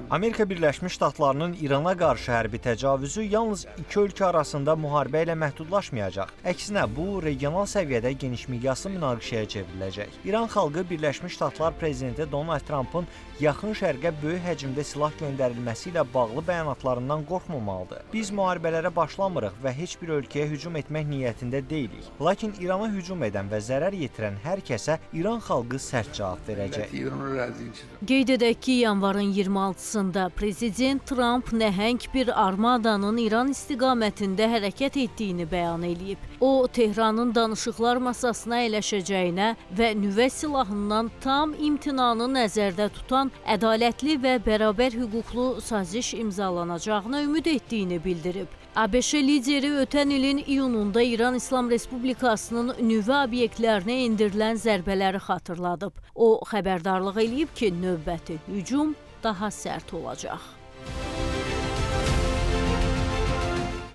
Amerika Birləşmiş Ştatlarının İrana qarşı hərbi təcavüzü yalnız iki ölkə arasında müharibə ilə məhdudlaşmayacaq. Əksinə, bu regional səviyyədə geniş miqyaslı münaqişəyə çevriləcək. İran xalqı Birləşmiş Ştatlar prezidenti Donald Trumpın yaxın şərqə böyük həcmdə silah göndərilməsi ilə bağlı bəyanatlarından qorxmamalıdır. Biz müharibələrə başlamırıq və heç bir ölkəyə hücum etmək niyyətində deyilik. Lakin İrana hücum edən və zərər yetirən hər kəsə İran xalqı sərt cavab verəcək. Qeyd edək ki, yanvarın 26-sında Prezident Trump nəhəng bir armadanın İran istiqamətində hərəkət etdiyini bəyan edib. O, Tehranın danışıqlar masasına əyləşəcəyinə və nüvə silahından tam imtinanı nəzərdə tutan ədalətli və bərabər hüquqlu saziş imzalanacağına ümid etdiyini bildirib. ABŞ lideri ötən ilin iyununda İran İslam Respublikasının nüvə obyektlərinə endirilən zərbələri xatırladıb. O, xəbərdarlıq edib ki, növbəti hücum daha sərt olacaq.